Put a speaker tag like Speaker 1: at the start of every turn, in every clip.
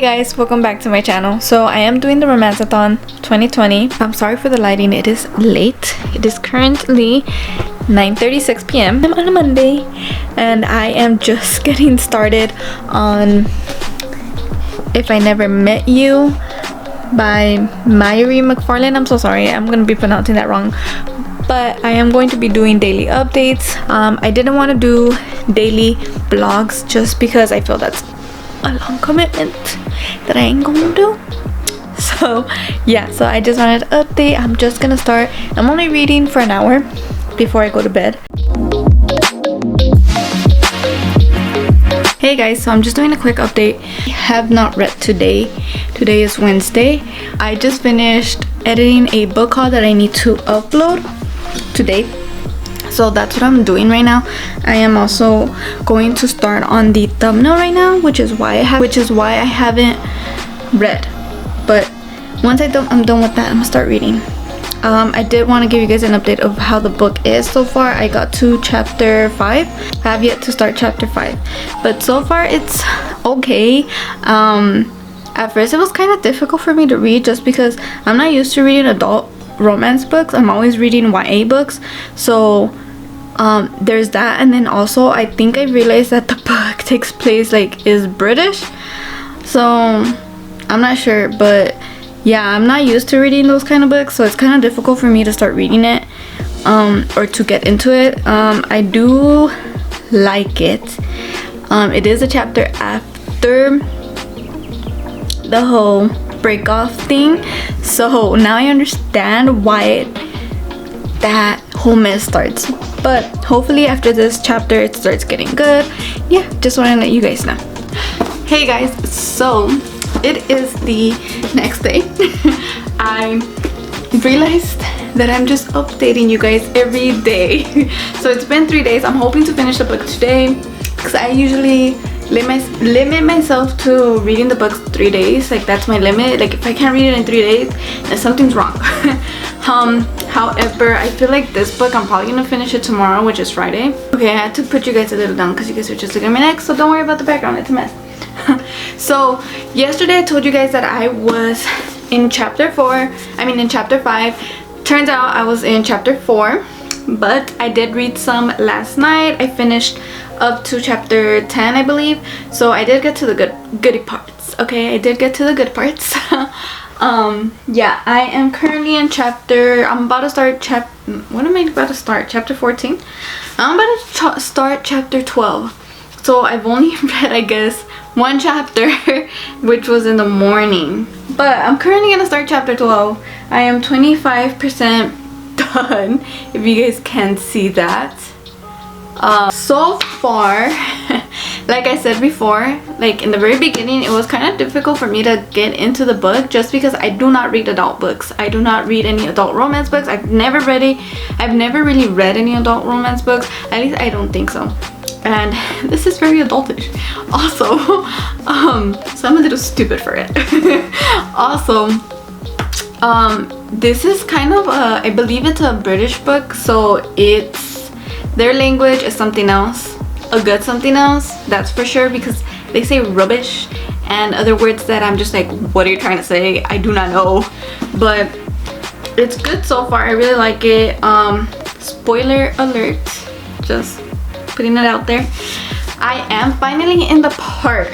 Speaker 1: Hey guys, welcome back to my channel. So I am doing the Romanceathon 2020. I'm sorry for the lighting, it is late. It is currently 9:36 p.m. on a Monday and I am just getting started on If I Never Met You by Myri McFarlane. I'm so sorry, I'm gonna be pronouncing that wrong, but I am going to be doing daily updates. I didn't want to do daily vlogs just because I feel that's a long commitment that I ain't gonna do. So yeah, so I just wanted to update. I'm just gonna start. I'm only reading for an hour before I go to bed. Hey guys, so I'm just doing a quick update. I have not read today. Today is Wednesday. I just finished editing a book haul that I need to upload today. So that's what I'm doing right now. I am also going to start on the thumbnail right now, which is why I haven't read. But once I'm done with that, I'm gonna start reading. I did want to give you guys an update of how the book is so far. I got to chapter 5. I have yet to start chapter 5, but so far it's okay. At first it was kind of difficult for me to read just because I'm not used to reading adult romance books. I'm always reading YA books, so there's that. And then also I think I realized that the book takes place is British, so I'm not sure, but yeah, I'm not used to reading those kind of books, so it's kind of difficult for me to start reading it or to get into it. I do like it. It is a chapter after the whole break off thing, so now I understand why that whole mess starts. But hopefully after this chapter it starts getting good. Yeah, just want to let you guys know. Hey guys, so it is the next day. I realized that I'm just updating you guys every day. So it's been 3 days. I'm hoping to finish the book today because I usually limit myself to reading the books 3 days. That's my limit. If I can't read it in 3 days, then something's wrong. However, I feel like this book I'm probably gonna finish it tomorrow, which is Friday. Okay, I had to put you guys a little down because you guys are just looking at my neck, so don't worry about the background, it's a mess. So yesterday I told you guys that I was in chapter 5. Turns out I was in chapter 4, but I did read some last night. I finished up to chapter 10, I believe, so I did get to the goody parts. Okay, I did get to the good parts. Yeah, I am currently in chapter, I'm about to start chapter 14. I'm about to start chapter 12. So I've only read, I guess, one chapter, which was in the morning. But I'm currently gonna start chapter 12. I am 25% done, if you guys can see that. So far, like I said before, in the very beginning, it was kind of difficult for me to get into the book just because I do not read adult books. I do not read any adult romance books. I've never really read any adult romance books. At least I don't think so. And this is very adultish. Also, so I'm a little stupid for it. Also, this is kind of I believe it's a British book, so their language is something else, a good something else, that's for sure, because they say rubbish and other words that I'm just like, what are you trying to say? I do not know, but it's good so far. I really like it. Spoiler alert, just putting it out there. I am finally in the part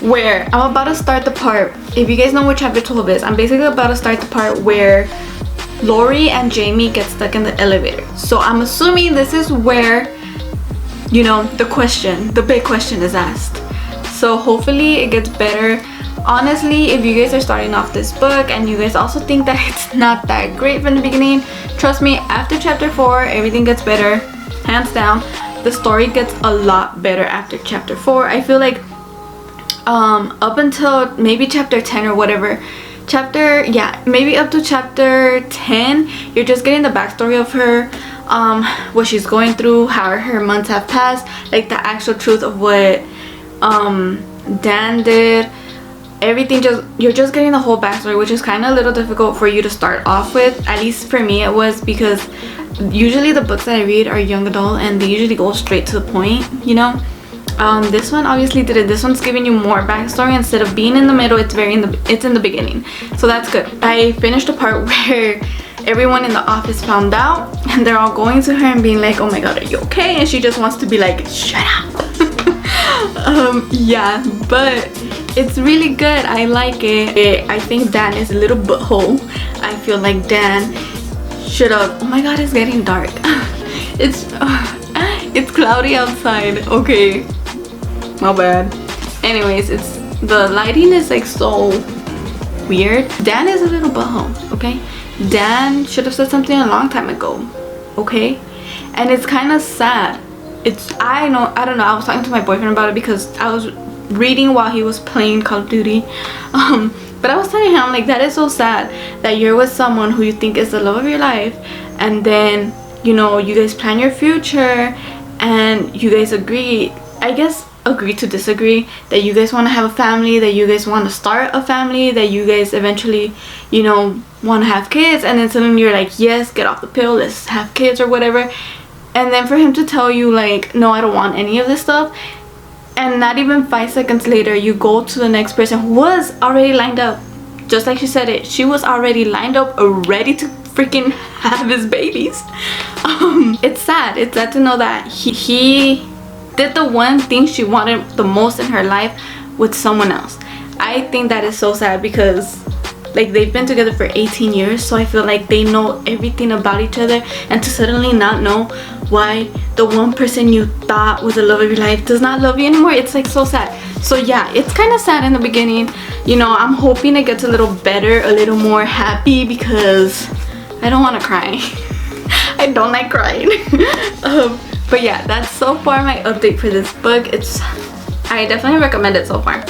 Speaker 1: where I'm about to start the part, if you guys know what chapter 12 is, I'm basically about to start the part where Lori and Jamie get stuck in the elevator. So I'm assuming this is where, the big question is asked. So hopefully it gets better. Honestly, if you guys are starting off this book and you guys also think that it's not that great from the beginning, trust me, after chapter 4 everything gets better, hands down. The story gets a lot better after chapter 4. I feel like up until maybe chapter 10 or whatever, maybe up to chapter 10, you're just getting the backstory of her, what she's going through, how her months have passed, the actual truth of what Dan did, everything. You're just getting the whole backstory, which is kind of a little difficult for you to start off with. At least for me it was, because usually the books that I read are young adult and they usually go straight to the point, This one obviously didn't. This one's giving you more backstory. Instead of being in the middle, it's in the beginning, so that's good. I finished the part where everyone in the office found out, and they're all going to her and being like, oh my god, are you okay? And she just wants to be like, shut up. Yeah, but it's really good. I like it. I think Dan is a little butthole. I feel like Dan should have. Oh my god, it's getting dark. It's cloudy outside. Okay, my bad. Anyways, the lighting is like so weird. Dan is a little butthole, okay? Dan should have said something a long time ago, okay? And it's kind of sad. I don't know, I was talking to my boyfriend about it because I was reading while he was playing Call of Duty. But I was telling him, like, that is so sad that you're with someone who you think is the love of your life, and then, you know, you guys plan your future and you guys agree to disagree, that you guys want to have a family, that you guys want to start a family, that you guys eventually, you know, want to have kids, and then suddenly you're like, yes, get off the pill, let's have kids or whatever. And then for him to tell you like, no, I don't want any of this stuff, and not even 5 seconds later you go to the next person who was already lined up, just like she said it, she was already lined up, ready to freaking have his babies. It's sad. It's sad to know that he did the one thing she wanted the most in her life with someone else. I think that is so sad because like they've been together for 18 years, so I feel like they know everything about each other, and to suddenly not know why the one person you thought was the love of your life does not love you anymore, it's like so sad. So yeah, it's kind of sad in the beginning, you know. I'm hoping it gets a little better, a little more happy, because I don't want to cry. I don't like crying. But yeah, that's so far my update for this book. I definitely recommend it so far.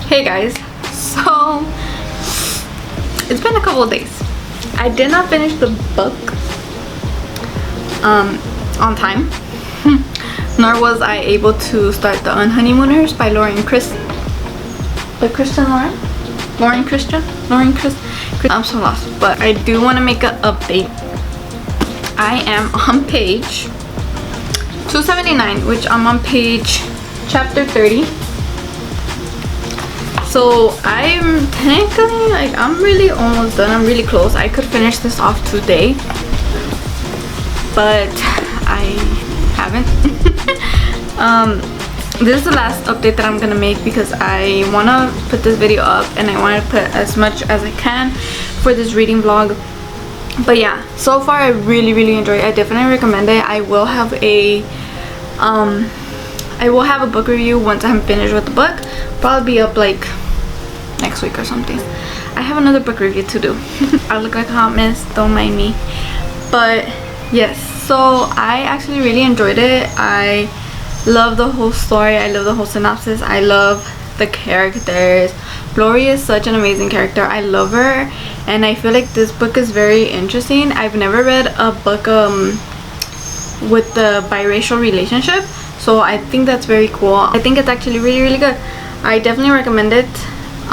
Speaker 1: Hey guys, so it's been a couple of days. I did not finish the book on time, nor was I able to start The Unhoneymooners by Christian Lauren Christian. I'm so lost, but I do want to make an update. I am on page 279, which I'm on page chapter 30. So I'm technically, like, I'm really almost done. I'm really close. I could finish this off today, but I haven't. This is the last update that I'm gonna make because I want to put this video up and I want to put as much as I can for this reading vlog. But yeah, so far I really enjoy it. I definitely recommend it. I will have a book review once I'm finished with the book. Probably be up like next week or something. I have another book review to do. I look like a hot mess, don't mind me. But yes, so I actually really enjoyed it. I love the whole story. I love the whole synopsis. I love the characters. Glory is such an amazing character. I love her, and I feel like this book is very interesting. I've never read a book with the biracial relationship, so I think that's very cool. I think it's actually really good. I definitely recommend it.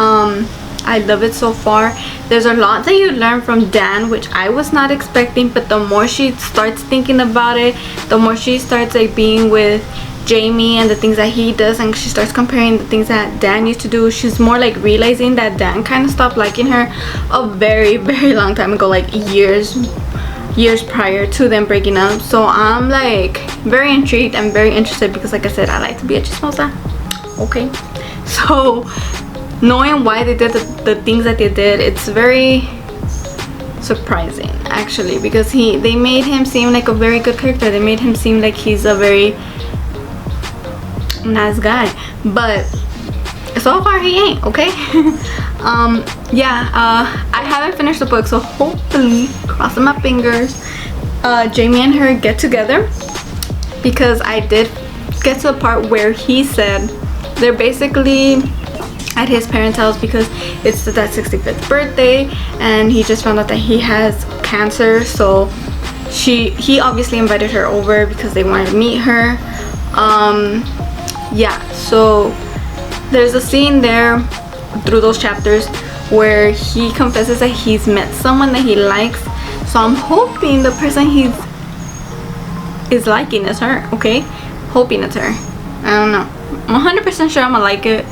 Speaker 1: I love it so far. There's a lot that you learn from Dan, which I was not expecting, but the more she starts thinking about it, the more she starts like being with Jamie and the things that he does, and she starts comparing the things that Dan used to do. She's more like realizing that Dan kind of stopped liking her a very long time ago, like years prior to them breaking up. So I'm like very intrigued and very interested because, like I said, I like to be a chismosa. okay? So knowing why they did the things that they did, it's very surprising actually, because they made him seem like a very good character. They made him seem like he's a very nice guy, but so far he ain't, okay? I haven't finished the book, so hopefully, crossing my fingers, Jamie and her get together, because I did get to the part where he said they're basically at his parents' house because it's that 65th birthday, and he just found out that he has cancer. So he obviously invited her over because they wanted to meet her. So there's a scene there through those chapters where he confesses that he's met someone that he likes. So I'm hoping the person he is liking is her, okay? Hoping it's her. I don't know. I'm 100% sure I'm gonna like it.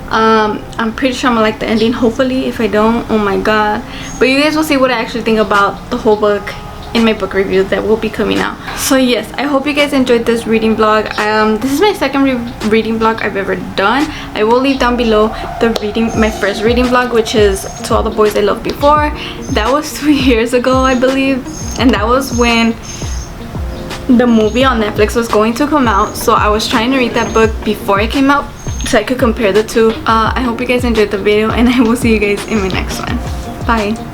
Speaker 1: I'm pretty sure I'm gonna like the ending, hopefully. If I don't, oh my god. But you guys will see what I actually think about the whole book in my book review that will be coming out. So yes, I hope you guys enjoyed this reading vlog. This is my second reading vlog I've ever done. I will leave down below my first reading vlog, which is To All the Boys I Loved Before. That was 3 years ago, I believe, and that was when the movie on Netflix was going to come out. So I was trying to read that book before it came out so I could compare the two. I hope you guys enjoyed the video, and I will see you guys in my next one. Bye.